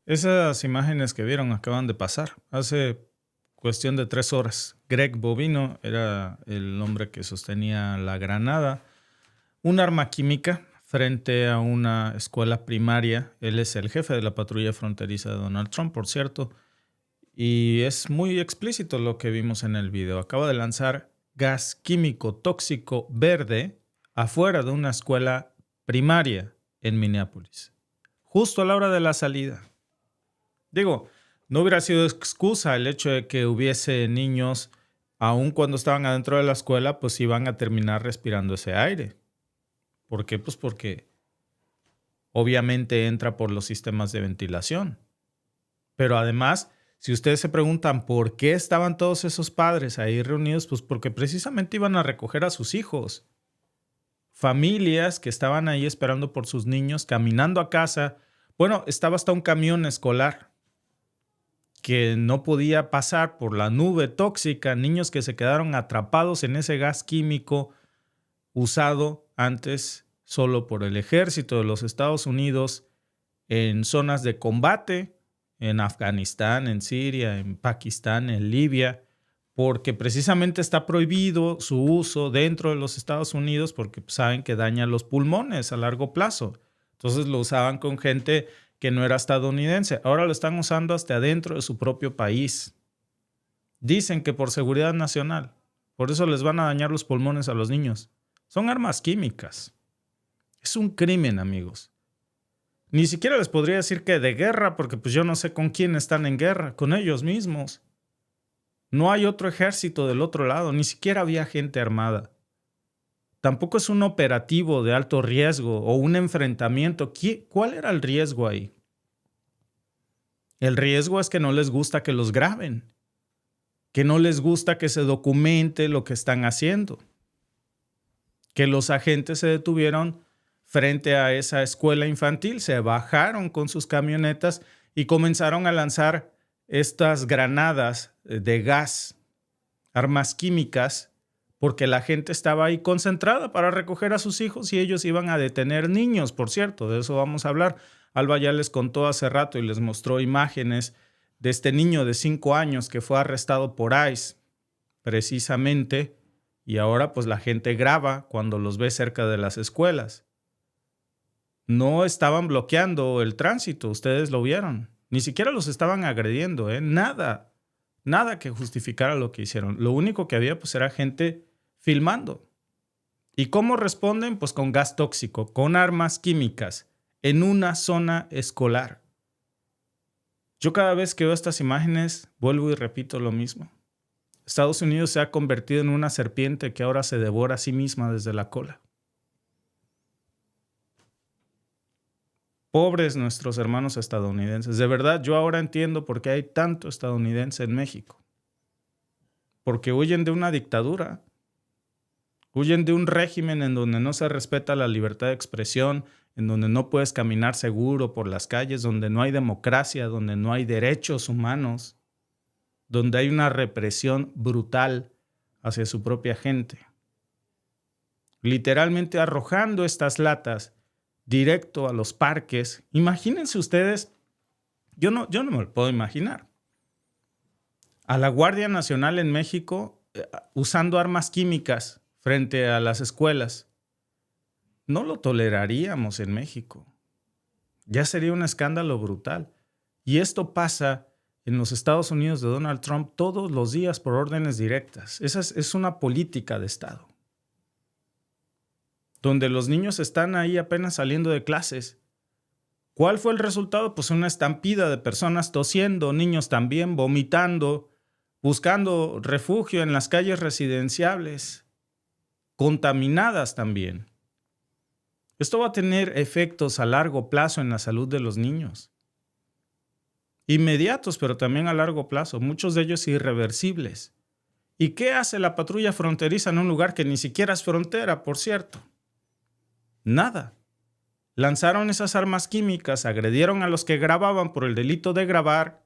Esas imágenes que vieron acaban de pasar hace cuestión de 3 horas. Greg Bovino era el hombre que sostenía la granada, un arma química frente a una escuela primaria. Él es el jefe de la patrulla fronteriza de Donald Trump, por cierto, y es muy explícito lo que vimos en el video. Acaba de lanzar gas químico tóxico verde afuera de una escuela primaria en Minneapolis, justo a la hora de la salida. Digo, no hubiera sido excusa el hecho de que hubiese niños, aun cuando estaban adentro de la escuela, pues iban a terminar respirando ese aire. ¿Por qué? Pues porque obviamente entra por los sistemas de ventilación. Pero además, si ustedes se preguntan por qué estaban todos esos padres ahí reunidos, pues porque precisamente iban a recoger a sus hijos. Familias que estaban ahí esperando por sus niños, caminando a casa. Bueno, estaba hasta un camión escolar que no podía pasar por la nube tóxica, niños que se quedaron atrapados en ese gas químico usado antes solo por el ejército de los Estados Unidos en zonas de combate, en Afganistán, en Siria, en Pakistán, en Libia, porque precisamente está prohibido su uso dentro de los Estados Unidos porque saben que daña los pulmones a largo plazo. Entonces lo usaban con gente que no era estadounidense. Ahora lo están usando hasta adentro de su propio país. Dicen que por seguridad nacional. Por eso les van a dañar los pulmones a los niños. Son armas químicas. Es un crimen, amigos. Ni siquiera les podría decir que de guerra, porque pues yo no sé con quién están en guerra, con ellos mismos. No hay otro ejército del otro lado, ni siquiera había gente armada. Tampoco es un operativo de alto riesgo o un enfrentamiento. ¿Cuál era el riesgo ahí? El riesgo es que no les gusta que los graben, que no les gusta que se documente lo que están haciendo, que los agentes se detuvieron frente a esa escuela infantil, se bajaron con sus camionetas y comenzaron a lanzar estas granadas de gas, armas químicas, porque la gente estaba ahí concentrada para recoger a sus hijos y ellos iban a detener niños, por cierto, de eso vamos a hablar. Alba ya les contó hace rato y les mostró imágenes de este niño de 5 años que fue arrestado por ICE, precisamente, y ahora pues la gente graba cuando los ve cerca de las escuelas. No estaban bloqueando el tránsito, ustedes lo vieron. Ni siquiera los estaban agrediendo, nada que justificara lo que hicieron. Lo único que había pues era gente filmando. ¿Y cómo responden? Pues con gas tóxico, con armas químicas, en una zona escolar. Yo cada vez que veo estas imágenes vuelvo y repito lo mismo. Estados Unidos se ha convertido en una serpiente que ahora se devora a sí misma desde la cola. Pobres nuestros hermanos estadounidenses. De verdad, yo ahora entiendo por qué hay tanto estadounidense en México. Porque huyen de una dictadura. Huyen de un régimen en donde no se respeta la libertad de expresión, en donde no puedes caminar seguro por las calles, donde no hay democracia, donde no hay derechos humanos, donde hay una represión brutal hacia su propia gente. Literalmente arrojando estas latas directo a los parques. Imagínense ustedes, yo no me lo puedo imaginar. A la Guardia Nacional en México usando armas químicas frente a las escuelas. No lo toleraríamos en México. Ya sería un escándalo brutal. Y esto pasa en los Estados Unidos de Donald Trump todos los días por órdenes directas. Esa es una política de Estado. Donde los niños están ahí apenas saliendo de clases. ¿Cuál fue el resultado? Pues una estampida de personas tosiendo, niños también vomitando, buscando refugio en las calles residenciales, contaminadas también. Esto va a tener efectos a largo plazo en la salud de los niños. Inmediatos, pero también a largo plazo, muchos de ellos irreversibles. ¿Y qué hace la patrulla fronteriza en un lugar que ni siquiera es frontera, por cierto? Nada. Lanzaron esas armas químicas, agredieron a los que grababan por el delito de grabar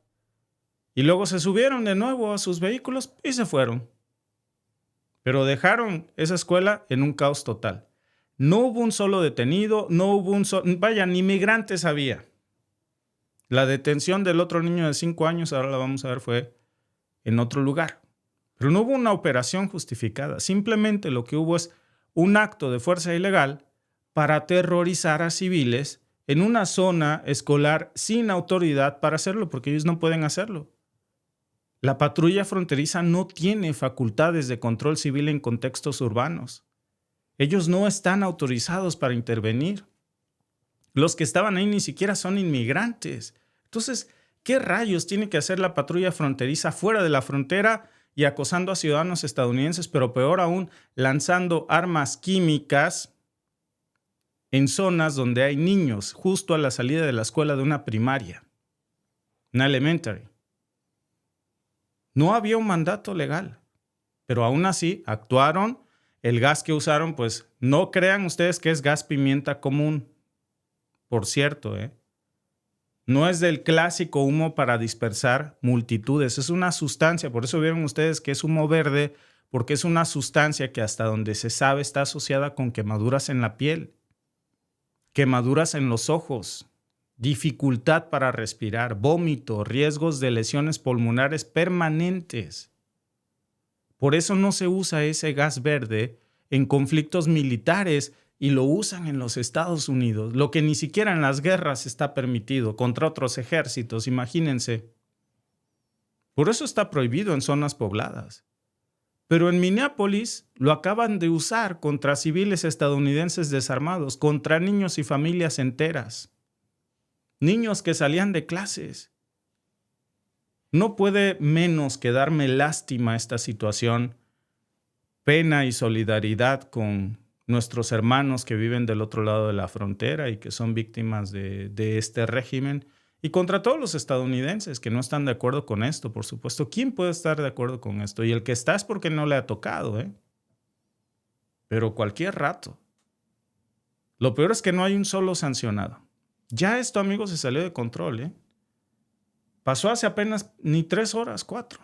y luego se subieron de nuevo a sus vehículos y se fueron. Pero dejaron esa escuela en un caos total. No hubo un solo detenido, no hubo ni migrantes había. La detención del otro niño de 5 años, ahora la vamos a ver, fue en otro lugar. Pero no hubo una operación justificada. Simplemente lo que hubo es un acto de fuerza ilegal para aterrorizar a civiles en una zona escolar sin autoridad para hacerlo, porque ellos no pueden hacerlo. La patrulla fronteriza no tiene facultades de control civil en contextos urbanos. Ellos no están autorizados para intervenir. Los que estaban ahí ni siquiera son inmigrantes. Entonces, ¿qué rayos tiene que hacer la patrulla fronteriza fuera de la frontera y acosando a ciudadanos estadounidenses, pero peor aún, lanzando armas químicas en zonas donde hay niños, justo a la salida de la escuela de una primaria, una elementary? No había un mandato legal, pero aún así actuaron. El gas que usaron, pues no crean ustedes que es gas pimienta común. Por cierto, no es del clásico humo para dispersar multitudes. Es una sustancia, por eso vieron ustedes que es humo verde, porque es una sustancia que hasta donde se sabe está asociada con quemaduras en la piel, quemaduras en los ojos, dificultad para respirar, vómito, riesgos de lesiones pulmonares permanentes. Por eso no se usa ese gas verde en conflictos militares y lo usan en los Estados Unidos, lo que ni siquiera en las guerras está permitido contra otros ejércitos, imagínense. Por eso está prohibido en zonas pobladas. Pero en Minneapolis lo acaban de usar contra civiles estadounidenses desarmados, contra niños y familias enteras. Niños que salían de clases. No puede menos que darme lástima esta situación, pena y solidaridad con nuestros hermanos que viven del otro lado de la frontera y que son víctimas de este régimen, y contra todos los estadounidenses que no están de acuerdo con esto, por supuesto. ¿Quién puede estar de acuerdo con esto? Y el que está es porque no le ha tocado, Pero cualquier rato. Lo peor es que no hay un solo sancionado. Ya esto, amigos, se salió de control, Pasó hace apenas ni 3 horas, 4.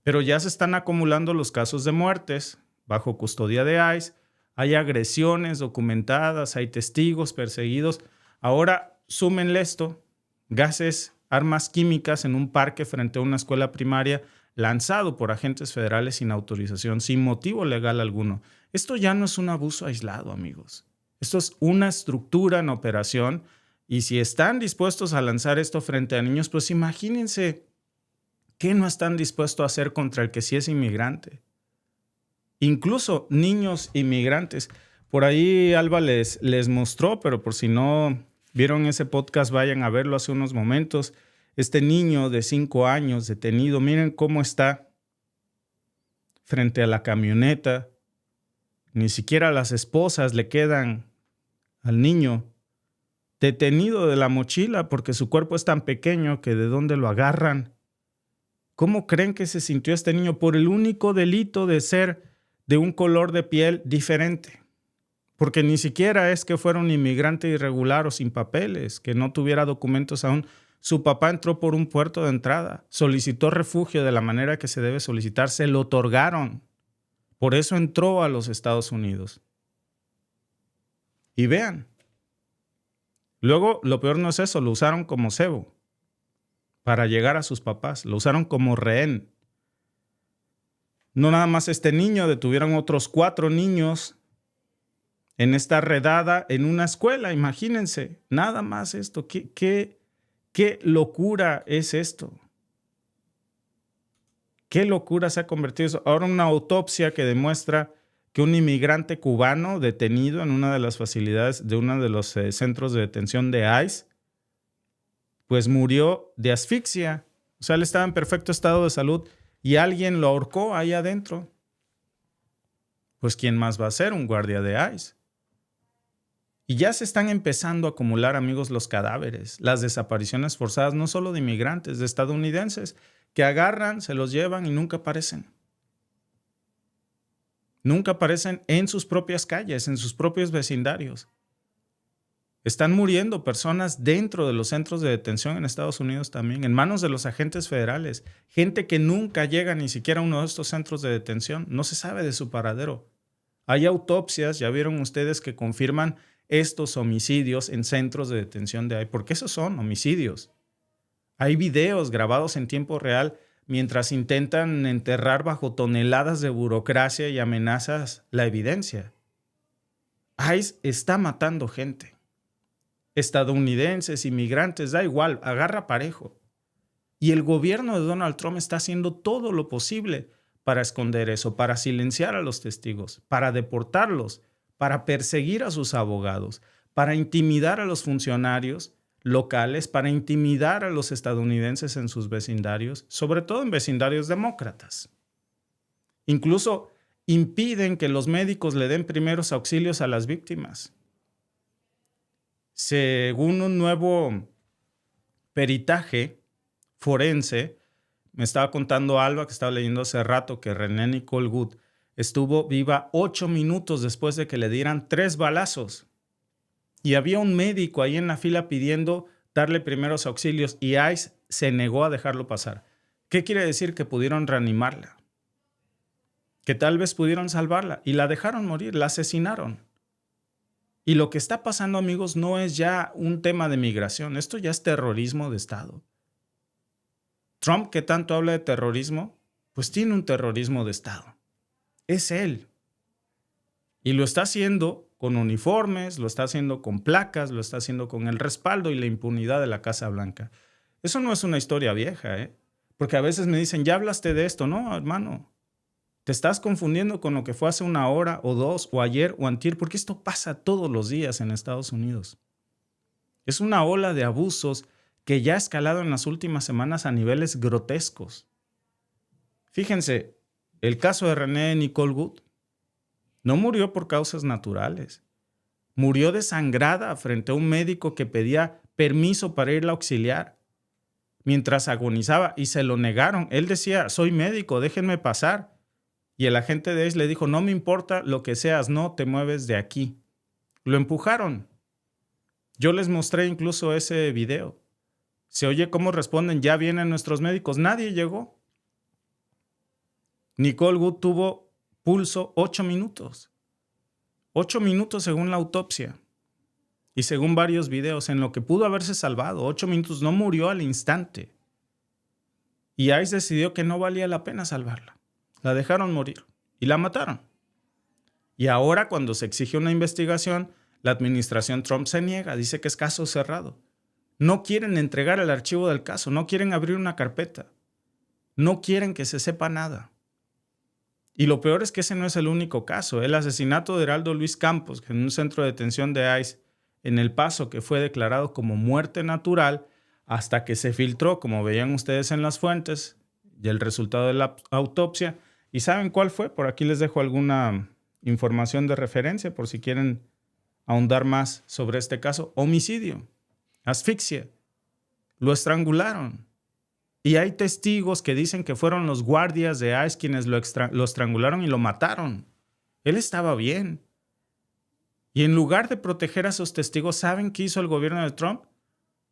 Pero ya se están acumulando los casos de muertes bajo custodia de ICE. Hay agresiones documentadas, hay testigos perseguidos. Ahora, súmenle esto, gases, armas químicas en un parque frente a una escuela primaria lanzado por agentes federales sin autorización, sin motivo legal alguno. Esto ya no es un abuso aislado, amigos. Esto es una estructura en operación. Y si están dispuestos a lanzar esto frente a niños, pues imagínense qué no están dispuestos a hacer contra el que sí es inmigrante. Incluso niños inmigrantes. Por ahí Alba les mostró, pero por si no vieron ese podcast, vayan a verlo hace unos momentos. Este niño de 5 años detenido, miren cómo está frente a la camioneta. Ni siquiera las esposas le quedan al niño. Detenido de la mochila porque su cuerpo es tan pequeño que de dónde lo agarran. ¿Cómo creen que se sintió este niño por el único delito de ser de un color de piel diferente? Porque ni siquiera es que fuera un inmigrante irregular o sin papeles, que no tuviera documentos aún. Su papá entró por un puerto de entrada, solicitó refugio de la manera que se debe solicitar, se lo otorgaron. Por eso entró a los Estados Unidos. Y vean. Luego, lo peor no es eso, lo usaron como cebo para llegar a sus papás, lo usaron como rehén. No nada más este niño, detuvieron otros 4 niños en esta redada en una escuela, imagínense, nada más esto. ¿Qué locura es esto? ¿Qué locura se ha convertido eso? Ahora una autopsia que demuestra que un inmigrante cubano detenido en una de las facilidades de uno de los centros de detención de ICE, pues murió de asfixia. O sea, él estaba en perfecto estado de salud y alguien lo ahorcó ahí adentro. Pues ¿quién más va a ser? Un guardia de ICE. Y ya se están empezando a acumular, amigos, los cadáveres, las desapariciones forzadas, no solo de inmigrantes, de estadounidenses, que agarran, se los llevan y nunca aparecen. Nunca aparecen en sus propias calles, en sus propios vecindarios. Están muriendo personas dentro de los centros de detención en Estados Unidos también, en manos de los agentes federales. Gente que nunca llega ni siquiera a uno de estos centros de detención. No se sabe de su paradero. Hay autopsias, ya vieron ustedes, que confirman estos homicidios en centros de detención de ICE, porque esos son homicidios. Hay videos grabados en tiempo real mientras intentan enterrar bajo toneladas de burocracia y amenazas la evidencia. ICE está matando gente. Estadounidenses, inmigrantes, da igual, agarra parejo. Y el gobierno de Donald Trump está haciendo todo lo posible para esconder eso, para silenciar a los testigos, para deportarlos, para perseguir a sus abogados, para intimidar a los funcionarios locales, para intimidar a los estadounidenses en sus vecindarios, sobre todo en vecindarios demócratas. Incluso impiden que los médicos le den primeros auxilios a las víctimas. Según un nuevo peritaje forense, me estaba contando Alba, que estaba leyendo hace rato, que Renee Nicole Wood estuvo viva 8 minutos después de que le dieran 3 balazos. Y había un médico ahí en la fila pidiendo darle primeros auxilios y ICE se negó a dejarlo pasar. ¿Qué quiere decir? Que pudieron reanimarla, que tal vez pudieron salvarla y la dejaron morir, la asesinaron. Y lo que está pasando, amigos, no es ya un tema de migración, esto ya es terrorismo de Estado. Trump, que tanto habla de terrorismo, pues tiene un terrorismo de Estado. Es él. Y lo está haciendo con uniformes, lo está haciendo con placas, lo está haciendo con el respaldo y la impunidad de la Casa Blanca. Eso no es una historia vieja, ¿eh? Porque a veces me dicen, ¿ya hablaste de esto? No, hermano. Te estás confundiendo con lo que fue hace 1 hora o 2 o ayer o antier, porque esto pasa todos los días en Estados Unidos. Es una ola de abusos que ya ha escalado en las últimas semanas a niveles grotescos. Fíjense, el caso de Renee Nicole Wood no murió por causas naturales. Murió desangrada frente a un médico que pedía permiso para irla a auxiliar mientras agonizaba y se lo negaron. Él decía, soy médico, déjenme pasar. Y el agente de ICE le dijo, no me importa lo que seas, no te mueves de aquí. Lo empujaron. Yo les mostré incluso ese video. Se oye cómo responden, ya vienen nuestros médicos. Nadie llegó. Nicole Wood tuvo pulso 8 minutos. 8 minutos según la autopsia. Y según varios videos, en lo que pudo haberse salvado. 8 minutos, no murió al instante. Y ICE decidió que no valía la pena salvarla. La dejaron morir y la mataron. Y ahora, cuando se exige una investigación, la administración Trump se niega, dice que es caso cerrado. No quieren entregar el archivo del caso, no quieren abrir una carpeta. No quieren que se sepa nada. Y lo peor es que ese no es el único caso. El asesinato de Heraldo Luis Campos, que en un centro de detención de ICE en El Paso, que fue declarado como muerte natural, hasta que se filtró, como veían ustedes en las fuentes, y el resultado de la autopsia. ¿Y saben cuál fue? Por aquí les dejo alguna información de referencia por si quieren ahondar más sobre este caso. Homicidio, asfixia, lo estrangularon. Y hay testigos que dicen que fueron los guardias de ICE quienes lo estrangularon y lo mataron. Él estaba bien. Y en lugar de proteger a esos testigos, ¿saben qué hizo el gobierno de Trump?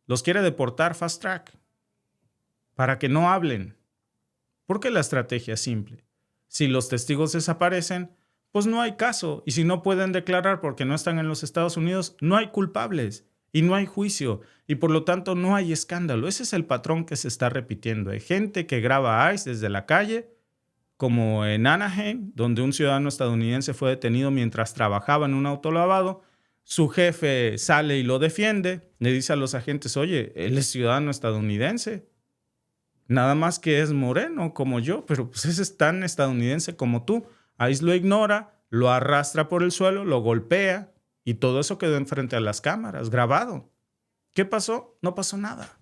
Los quiere deportar fast track para que no hablen. Porque la estrategia es simple. Si los testigos desaparecen, pues no hay caso. Y si no pueden declarar porque no están en los Estados Unidos, no hay culpables y no hay juicio. Y por lo tanto no hay escándalo. Ese es el patrón que se está repitiendo. Hay gente que graba a ICE desde la calle, como en Anaheim, donde un ciudadano estadounidense fue detenido mientras trabajaba en un autolavado. Su jefe sale y lo defiende. Le dice a los agentes, oye, él es ciudadano estadounidense. Nada más que es moreno como yo, pero pues ese es tan estadounidense como tú. ICE lo ignora, lo arrastra por el suelo, lo golpea y todo eso quedó enfrente a las cámaras, grabado. ¿Qué pasó? No pasó nada.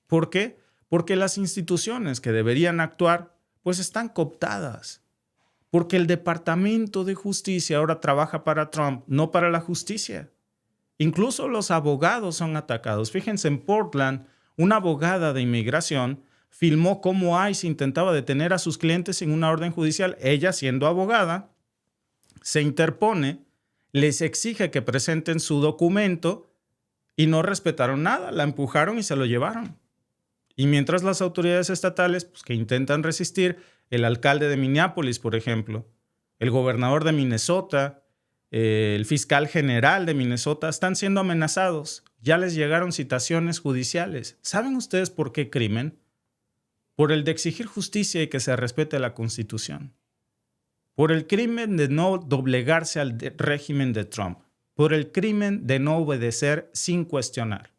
¿Por qué? Porque las instituciones que deberían actuar pues están cooptadas. Porque el Departamento de Justicia ahora trabaja para Trump, no para la justicia. Incluso los abogados son atacados. Fíjense, en Portland, una abogada de inmigración filmó cómo ICE intentaba detener a sus clientes sin una orden judicial. Ella, siendo abogada, se interpone, les exige que presenten su documento y no respetaron nada. La empujaron y se lo llevaron. Y mientras las autoridades estatales, pues, que intentan resistir, el alcalde de Minneapolis, por ejemplo, el gobernador de Minnesota, el fiscal general de Minnesota, están siendo amenazados. Ya les llegaron citaciones judiciales. ¿Saben ustedes por qué crimen? Por el de exigir justicia y que se respete la Constitución. Por el crimen de no doblegarse al régimen de Trump. Por el crimen de no obedecer sin cuestionar.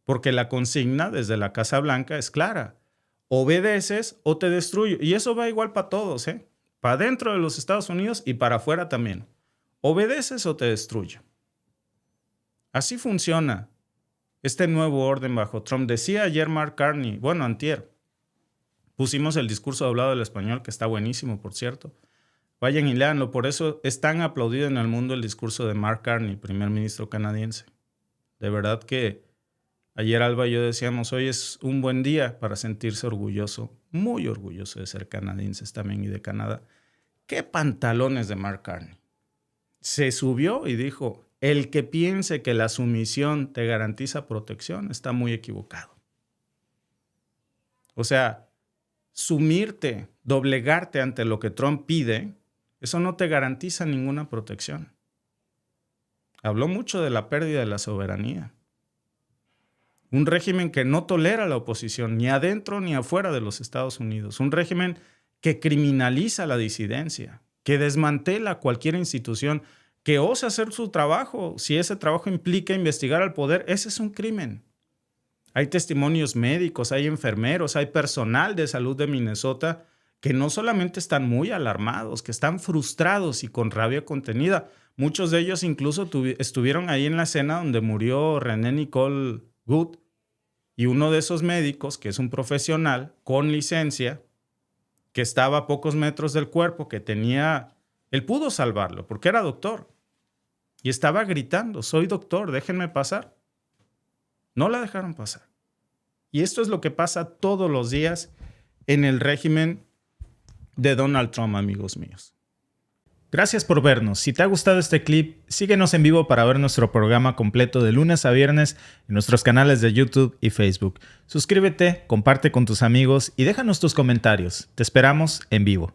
Porque la consigna desde la Casa Blanca es clara. Obedeces o te destruyo. Y eso va igual para todos, ¿eh? Para dentro de los Estados Unidos y para afuera también. Obedeces o te destruyo. Así funciona este nuevo orden bajo Trump. Decía ayer Mark Carney, antier, pusimos el discurso hablado del español, que está buenísimo, por cierto. Vayan y léanlo. Por eso es tan aplaudido en el mundo el discurso de Mark Carney, primer ministro canadiense. De verdad que ayer Alba y yo decíamos, hoy es un buen día para sentirse orgulloso, muy orgulloso de ser canadienses también y de Canadá. ¿Qué pantalones de Mark Carney? Se subió y dijo, el que piense que la sumisión te garantiza protección está muy equivocado. O sea, sumirte, doblegarte ante lo que Trump pide, eso no te garantiza ninguna protección. Habló mucho de la pérdida de la soberanía. Un régimen que no tolera la oposición, ni adentro ni afuera de los Estados Unidos. Un régimen que criminaliza la disidencia, que desmantela cualquier institución, que osa hacer su trabajo. Si ese trabajo implica investigar al poder, ese es un crimen. Hay testimonios médicos, hay enfermeros, hay personal de salud de Minnesota que no solamente están muy alarmados, que están frustrados y con rabia contenida. Muchos de ellos incluso estuvieron ahí en la escena donde murió René Nicole Good, y uno de esos médicos, que es un profesional con licencia, que estaba a pocos metros del cuerpo, que él pudo salvarlo porque era doctor. Y estaba gritando, soy doctor, déjenme pasar. No la dejaron pasar. Y esto es lo que pasa todos los días en el régimen de Donald Trump, amigos míos. Gracias por vernos. Si te ha gustado este clip, síguenos en vivo para ver nuestro programa completo de lunes a viernes en nuestros canales de YouTube y Facebook. Suscríbete, comparte con tus amigos y déjanos tus comentarios. Te esperamos en vivo.